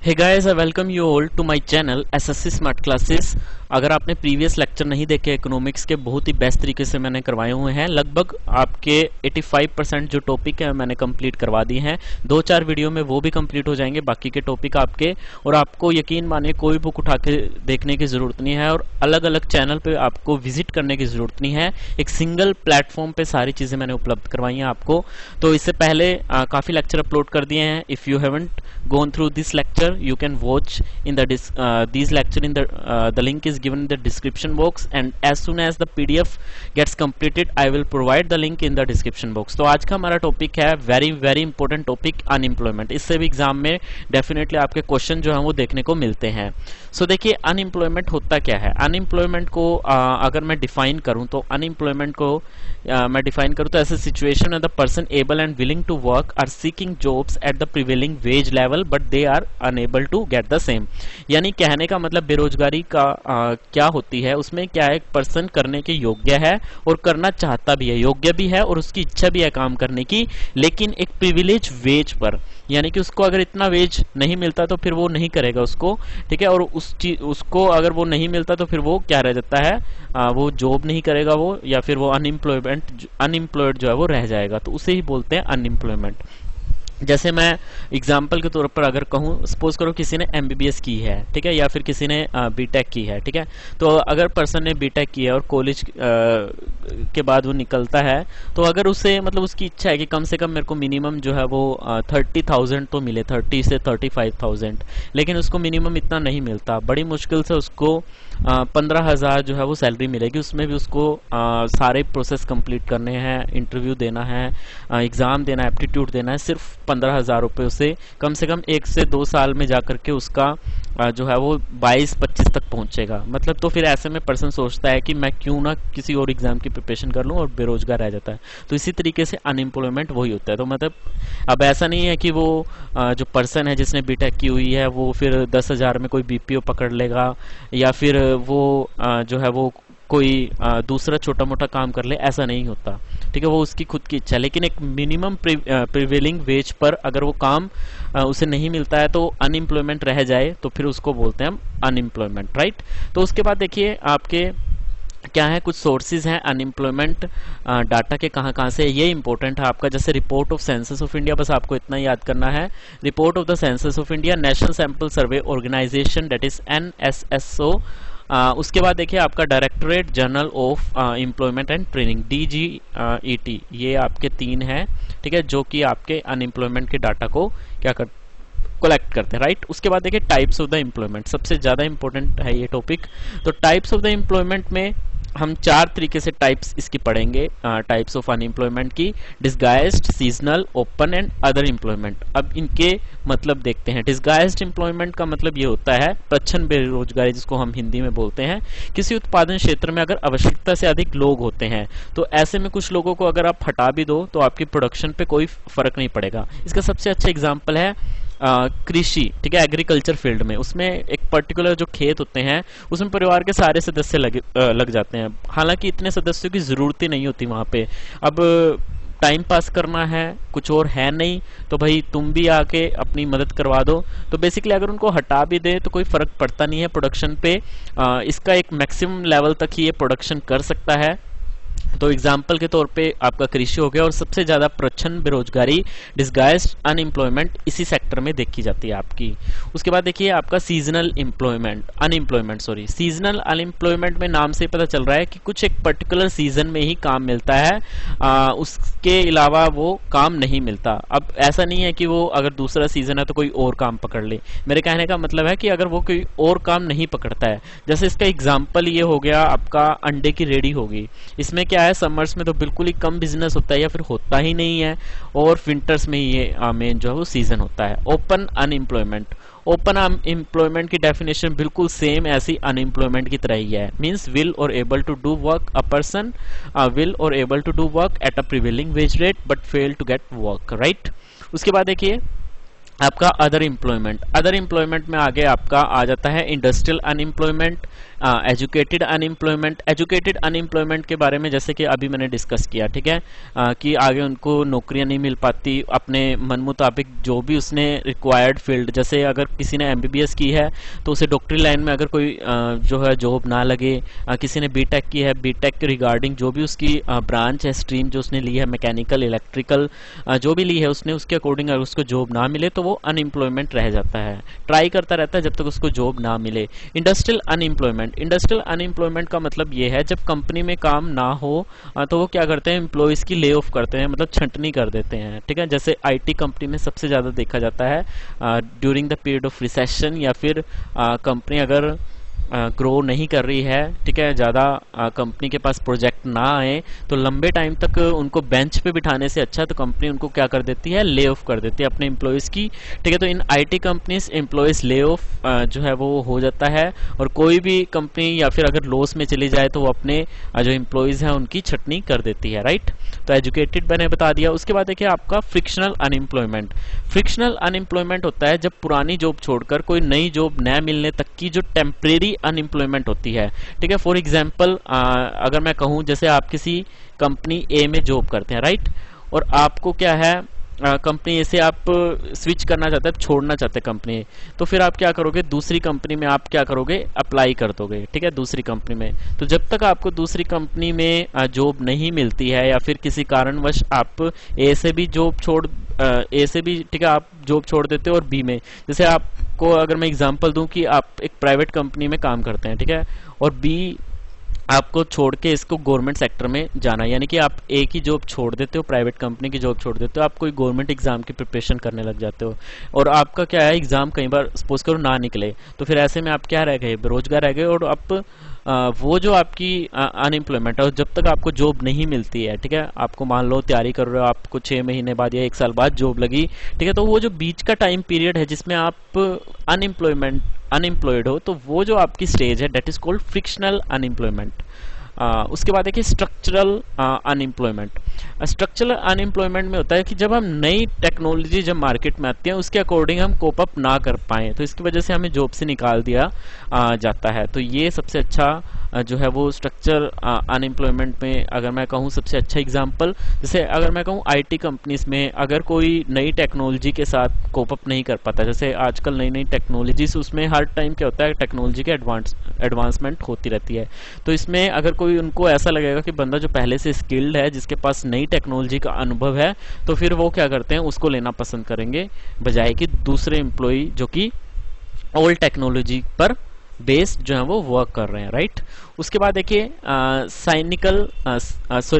Hey guys, I welcome you all to my channel SSC smart classes. अगर आपने previous lecture नहीं देखे economics के, बहुत ही बेस्ट तरीके से मैंने करवाए हुए हैं। लगभग आपके 85% जो टॉपिक है मैंने कंप्लीट करवा दिए हैं। 2-4 वीडियो में वो भी कंप्लीट हो जाएंगे, बाकी के टॉपिक आपके। और आपको यकीन मानिए कोई बुक उठा के देखने की जरूरत नहीं है और अलग अलग चैनल पे आपको विजिट करने की जरूरत नहीं है। एक सिंगल प्लेटफॉर्म पे सारी चीजें मैंने उपलब्ध करवाई हैं आपको। तो इससे पहले काफी लेक्चर अपलोड कर दिए हैं। If you haven't gone through this lecture, you can watch in the these lecture in the link is given in the description box, and as soon as the PDF gets completed I will provide the link in the description box। तो आज का हमारा topic है very very important topic, unemployment. इससे भी exam में definitely आपके question जो है वो देखने को मिलते हैं। सो देखिए, अनएम्प्लॉयमेंट होता क्या है। अनएम्प्लॉयमेंट को अगर मैं डिफाइन करूं तो अनएम्प्लॉयमेंट को मैं डिफाइन करूं तो ऐसे सिचुएशन है the person able and willing to work are seeking jobs at the prevailing wage level but they are unable to get the same. यानी कहने का मतलब बेरोजगारी का क्या होती है, उसमें क्या है, एक पर्सन करने के योग्य है और करना चाहता भी है, योग्य भी है और उसकी इच्छा भी है काम करने की, लेकिन एक प्रिविलेज वेज पर। यानी कि उसको अगर इतना वेज नहीं मिलता तो फिर वो नहीं करेगा उसको, ठीक है। और उसको अगर वो नहीं मिलता तो फिर वो क्या रह जाता है, वो जॉब नहीं करेगा वो, या फिर वो अनएम्प्लॉयड जो है वो रह जाएगा। तो उसे ही बोलते हैं अनएम्प्लॉयमेंट। जैसे मैं एग्जाम्पल के तौर पर अगर कहूँ, सपोज करो किसी ने एमबीबीएस की है, ठीक है, या फिर किसी ने बीटेक की है, ठीक है। तो अगर पर्सन ने बीटेक की है और कॉलेज के बाद वो निकलता है, तो अगर उसे मतलब उसकी इच्छा है कि कम से कम मेरे को मिनिमम जो है वो 30,000 तो मिले, 30 से 35,000, लेकिन उसको मिनिमम इतना नहीं मिलता। बड़ी मुश्किल से उसको 15,000 जो है वो सैलरी मिलेगी। उसमें भी उसको सारे प्रोसेस कंप्लीट करने हैं, इंटरव्यू देना है, एग्जाम देना है, एप्टीट्यूड देना है। सिर्फ 15,000 रुपये उसे कम से कम 1 से 2 साल में जाकर के उसका जो है वो 22-25 तक पहुंचेगा। मतलब तो फिर ऐसे में पर्सन सोचता है कि मैं क्यों ना किसी और एग्जाम की प्रिपरेशन कर लूं, और बेरोजगार रह जाता है। तो इसी तरीके से अनएम्प्लॉयमेंट वही होता है। तो मतलब अब ऐसा नहीं है कि वो जो पर्सन है जिसने बीटेक की हुई है वो फिर 10,000 में कोई बीपीओ पकड़ लेगा, या फिर वो जो है वो कोई दूसरा छोटा मोटा काम कर ले, ऐसा नहीं होता, ठीक है। वो उसकी खुद की इच्छा है, लेकिन एक मिनिमम प्रिवेलिंग वेज पर अगर वो काम उसे नहीं मिलता है तो अनएम्प्लॉयमेंट रह जाए, तो फिर उसको बोलते हैं हम अनएम्प्लॉयमेंट, राइट। तो उसके बाद देखिए आपके क्या है, कुछ सोर्सेज हैं अनएम्प्लॉयमेंट डाटा के, कहाँ कहाँ से, ये इंपॉर्टेंट है आपका। जैसे report of census of India, बस आपको इतना याद करना है, report of the census of India, national sample survey organisation, that is NSSO। उसके बाद देखिए आपका directorate general of employment and training, DGET, ये आपके 3 हैं, ठीक है, जो कि आपके अनएम्प्लॉयमेंट के डाटा को क्या कर कलेक्ट करते हैं, राइट। उसके बाद देखिए टाइप्स ऑफ द एम्प्लॉयमेंट, सबसे ज्यादा इंपॉर्टेंट है ये टॉपिक। तो टाइप्स ऑफ द एम्प्लॉयमेंट में हम 4 तरीके से टाइप्स इसकी पढ़ेंगे, टाइप्स ऑफ अनएम्प्लॉयमेंट की, disguised, seasonal, open and other employment. अब इनके मतलब देखते हैं। डिस्गाइज्ड एम्प्लॉयमेंट का मतलब ये होता है प्रच्छन्न बेरोजगारी, जिसको हम हिंदी में बोलते हैं। किसी उत्पादन क्षेत्र में अगर आवश्यकता से अधिक लोग होते हैं तो ऐसे में कुछ लोगों को अगर आप हटा भी दो तो आपकी प्रोडक्शन पे कोई फर्क नहीं पड़ेगा। इसका सबसे अच्छा एग्जाम्पल है कृषि, ठीक है, एग्रीकल्चर फील्ड में। उसमें एक पर्टिकुलर जो खेत होते हैं उसमें परिवार के सारे सदस्य लग जाते हैं, हालांकि इतने सदस्यों की जरूरत ही नहीं होती वहां पे। अब टाइम पास करना है, कुछ और है नहीं, तो भाई तुम भी आके अपनी मदद करवा दो। तो बेसिकली अगर उनको हटा भी दे तो कोई फर्क पड़ता नहीं है प्रोडक्शन पे। इसका एक मैक्सिमम लेवल तक ही ये प्रोडक्शन कर सकता है। तो एग्जाम्पल के तौर पे आपका कृषि हो गया। और सबसे ज्यादा प्रच्छन्न बेरोजगारी, डिस्गाइज्ड अनएम्प्लॉयमेंट, इसी सेक्टर में देखी जाती है आपकी। उसके बाद देखिए आपका सीजनल अनएम्प्लॉयमेंट, सीजनल अनएम्प्लॉयमेंट में नाम से पता चल रहा है कि कुछ एक पर्टिकुलर सीजन में ही काम मिलता है, उसके अलावा वो काम नहीं मिलता। अब ऐसा नहीं है कि वो अगर दूसरा सीजन है तो कोई और काम पकड़ ले। मेरे कहने का मतलब है कि अगर वो कोई और काम नहीं पकड़ता है, जैसे इसका एग्जाम्पल ये हो गया आपका अंडे की रेडी होगी। इसमें क्या है, समर्स में तो बिल्कुल ही कम बिजनेस होता है या फिर होता ही नहीं है, और विंटर्स में ये मेन जो है वो सीजन होता है। ओपन अनएम्प्लॉयमेंट, ओपन एम्प्लॉयमेंट की डेफिनेशन बिल्कुल सेम ऐसी अनएम्प्लॉयमेंट की तरह ही है। मींस विल और able to do work, a person will और able to do work at a prevailing wage rate but fail to get work, right. उसके बाद देखिए आपका अदर एम्प्लॉयमेंट में आगे आपका आ जाता है industrial unemployment, educated unemployment, educated unemployment के बारे में जैसे कि अभी मैंने डिस्कस किया, ठीक है, कि आगे उनको नौकरियां नहीं मिल पाती अपने मन मुताबिक जो भी उसने रिक्वायर्ड फील्ड, जैसे अगर किसी ने एमबीबीएस की है तो उसे डॉक्टरी लाइन में अगर कोई जो है जॉब ना लगे, किसी ने बीटेक की है, बीटेक के रिगार्डिंग जो भी उसकी ब्रांच है, स्ट्रीम जो उसने ली है, मैकेनिकल, इलेक्ट्रिकल जो भी ली है उसने, उसके अकॉर्डिंग अगर उसको जॉब ना मिले तो वो अनएम्प्लॉयमेंट रह जाता है, ट्राई करता रहता है जब तक उसको जॉब ना मिले। इंडस्ट्रियल अनएम्प्लॉयमेंट, इंडस्ट्रियल अनएम्प्लॉयमेंट का मतलब ये है जब कंपनी में काम ना हो तो वो क्या करते हैं, एम्प्लॉयज की ले ऑफ करते हैं, मतलब छंटनी कर देते हैं, ठीक है। जैसे आईटी कंपनी में सबसे ज्यादा देखा जाता है during the period of recession, या फिर कंपनी अगर ग्रो नहीं कर रही है, ठीक है, ज़्यादा कंपनी के पास प्रोजेक्ट ना आए तो लंबे टाइम तक उनको बेंच पे बिठाने से अच्छा तो कंपनी उनको क्या कर देती है, ले ऑफ कर देती है अपने एम्प्लॉयज़ की, ठीक है। तो in IT companies employees lay off जो है वो हो जाता है, और कोई भी कंपनी या फिर अगर लॉस में चली जाए तो वो अपने जो एम्प्लॉयज़ हैं उनकी छटनी कर देती है, राइट। तो एजुकेटेड मैंने बता दिया। उसके बाद देखिए आपका फ्रिक्शनल अनएम्प्लॉयमेंट। फ्रिक्शनल अनएम्प्लॉयमेंट होता है जब पुरानी जॉब छोड़कर कोई नई जॉब न मिलने तक की जो टेम्परेरी अनएम्प्लॉयमेंट होती है, ठीक है। फॉर एग्जांपल अगर मैं कहूं जैसे आप किसी कंपनी ए में जॉब करते हैं, राइट, और आपको क्या है कंपनी ए से आप स्विच करना चाहते हैं, छोड़ना चाहते हैं कंपनी ए, तो फिर आप क्या करोगे, दूसरी कंपनी में आप क्या करोगे, अप्लाई कर दोगे, ठीक है, दूसरी कंपनी में। तो जब तक आपको दूसरी कंपनी में जॉब नहीं मिलती है या फिर किसी कारणवश आप ए से भी जॉब छोड़ ए से भी, ठीक है, आप जॉब छोड़ देते हो और बी में, जैसे आपको अगर मैं एग्जांपल दूं कि आप एक प्राइवेट कंपनी में काम करते हैं, ठीक है, और बी आपको छोड़ के इसको गवर्नमेंट सेक्टर में जाना, यानी कि आप एक ही जॉब छोड़ देते हो, प्राइवेट कंपनी की जॉब छोड़ देते हो, आप कोई गवर्नमेंट एग्जाम की प्रिपरेशन करने लग जाते हो, और आपका क्या है, एग्जाम कई बार सपोज करो ना निकले, तो फिर ऐसे में आप क्या रह गए, बेरोजगार रह गए, और आप वो जो आपकी अनएम्प्लॉयमेंट है, जब तक आपको जॉब नहीं मिलती है, ठीक है, आपको मान लो तैयारी कर रहे हो, आपको 6 महीने बाद या 1 साल बाद जॉब लगी, ठीक है, तो वो जो बीच का टाइम पीरियड है जिसमें आप अनएम्प्लॉयड हो, तो वो जो आपकी स्टेज है that is called frictional unemployment. उसके बाद देखिए स्ट्रक्चरल अनएम्प्लॉयमेंट। स्ट्रक्चरल अनएम्प्लॉयमेंट में होता है कि जब हम नई टेक्नोलॉजी जब मार्केट में आती है उसके अकॉर्डिंग हम कोप अप ना कर पाए, तो इसकी वजह से हमें जॉब से निकाल दिया जाता है। तो ये सबसे अच्छा जो है वो स्ट्रक्चर अनएम्प्लॉयमेंट में अगर मैं कहूँ सबसे अच्छा एग्जांपल, जैसे अगर मैं कहूँ आईटी कंपनीज में अगर कोई नई टेक्नोलॉजी के साथ कोप अप नहीं कर पाता, जैसे आजकल नई नई टेक्नोलॉजीज, उसमें हर टाइम क्या होता है, टेक्नोलॉजी के एडवांसमेंट होती रहती है, तो इसमें अगर कोई उनको ऐसा लगेगा कि बंदा जो पहले से स्किल्ड है, जिसके पास नई टेक्नोलॉजी का अनुभव है, तो फिर वो क्या करते हैं, उसको लेना पसंद करेंगे बजाय कि दूसरे एम्प्लॉय जो कि ओल्ड टेक्नोलॉजी पर बेस्ड जो है वो वर्क कर रहे हैं, राइट। उसके बाद देखिए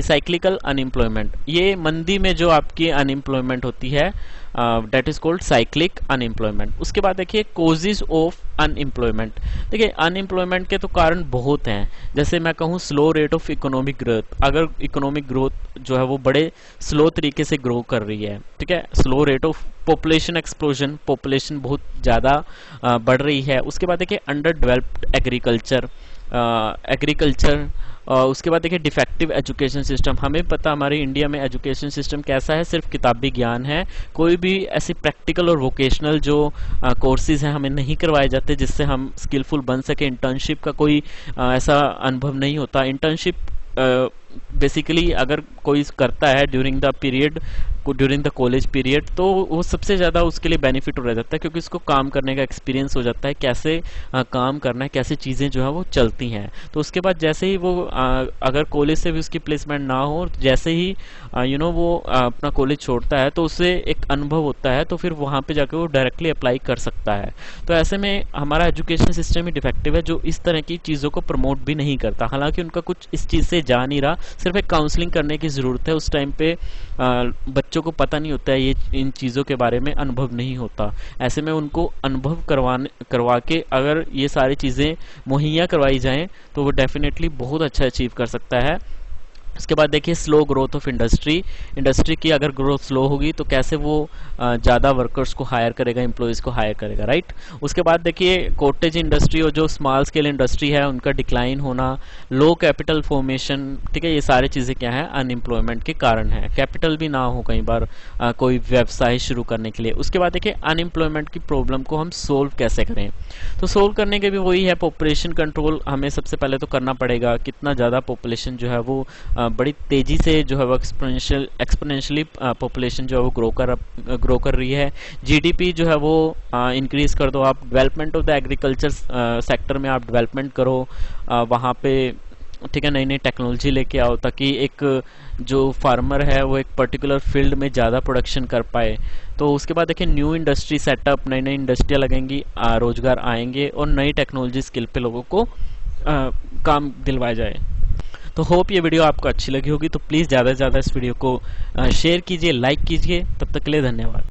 साइक्लिकल अनएम्प्लॉयमेंट। ये मंदी में जो आपकी अनएम्प्लॉयमेंट होती है that is called cyclic unemployment. उसके बाद देखिए कोजेज ऑफ अनएम्प्लॉयमेंट। देखिए अनएम्प्लॉयमेंट के तो कारण बहुत हैं, जैसे मैं कहूँ slow rate of economic growth. अगर इकोनॉमिक ग्रोथ जो है वो बड़े स्लो तरीके से ग्रो कर रही है, ठीक है, slow rate of population explosion, population बहुत ज़्यादा बढ़ रही है। उसके बाद देखिए अंडर डेवलप्ड एग्रीकल्चर। उसके बाद देखिए डिफेक्टिव एजुकेशन सिस्टम। हमें पता हमारे इंडिया में एजुकेशन सिस्टम कैसा है, सिर्फ किताबी ज्ञान है, कोई भी ऐसी प्रैक्टिकल और वोकेशनल जो कोर्सेज हैं हमें नहीं करवाए जाते जिससे हम स्किलफुल बन सके। इंटर्नशिप का कोई ऐसा अनुभव नहीं होता। इंटर्नशिप बेसिकली अगर कोई करता है ड्यूरिंग द कॉलेज पीरियड, तो वो सबसे ज़्यादा उसके लिए बेनिफिट हो जाता है, क्योंकि उसको काम करने का एक्सपीरियंस हो जाता है, कैसे काम करना है, कैसे चीज़ें जो है वो चलती हैं। तो उसके बाद जैसे ही वो अगर कॉलेज से भी उसकी प्लेसमेंट ना हो, जैसे ही वो अपना कॉलेज छोड़ता है तो उससे एक अनुभव होता है, तो फिर वहाँ पे जाकर वो डायरेक्टली अप्लाई कर सकता है। तो ऐसे में हमारा एजुकेशन सिस्टम ही डिफेक्टिव है, जो इस तरह की चीज़ों को प्रमोट भी नहीं करता। हालांकि उनका कुछ इस चीज़ से जा नहीं रहा, सिर्फ एक काउंसलिंग करने की ज़रूरत है। उस टाइम पे बच्चों को पता नहीं होता है, ये इन चीज़ों के बारे में अनुभव नहीं होता। ऐसे में उनको अनुभव करवा के अगर ये सारी चीज़ें मुहैया करवाई जाएं तो वो डेफिनेटली बहुत अच्छा अचीव कर सकता है उसके बाद देखिए स्लो ग्रोथ ऑफ इंडस्ट्री की अगर ग्रोथ स्लो होगी तो कैसे वो ज़्यादा वर्कर्स को हायर करेगा, एम्प्लॉयज़ को हायर करेगा, राइट। उसके बाद देखिए कॉटेज इंडस्ट्री और जो स्मॉल स्केल इंडस्ट्री है उनका डिक्लाइन होना, लो कैपिटल फॉर्मेशन, ठीक है, ये सारी चीज़ें क्या है, अनएम्प्लॉयमेंट के कारण है। कैपिटल भी ना हो कई बार कोई व्यवसाय शुरू करने के लिए। उसके बाद देखिए अनएम्प्लॉयमेंट की प्रॉब्लम को हम सोल्व कैसे करें, तो सोल्व करने के भी वही है, पॉपुलेशन कंट्रोल हमें सबसे पहले तो करना पड़ेगा। कितना ज़्यादा पॉपुलेशन जो है वो बड़ी तेजी से जो है वो एक्सपोनेंशियली पॉपुलेशन जो है वो ग्रो कर रही है। जीडीपी जो है वो इंक्रीज कर दो आप। Development of the agriculture sector में आप डेवलपमेंट करो, वहाँ पे, ठीक है, नई नई टेक्नोलॉजी लेके आओ ताकि एक जो फार्मर है वो एक पर्टिकुलर फील्ड में ज़्यादा प्रोडक्शन कर पाए। तो उसके बाद देखिए न्यू इंडस्ट्री सेटअप, नई नई इंडस्ट्रियाँ लगेंगी, रोजगार आएंगे और नई टेक्नोलॉजी स्किल पे लोगों को काम दिलवाया जाए। तो होप ये वीडियो आपको अच्छी लगी होगी, तो प्लीज़ ज़्यादा से ज़्यादा इस वीडियो को शेयर कीजिए, लाइक कीजिए। तब तक के लिए धन्यवाद।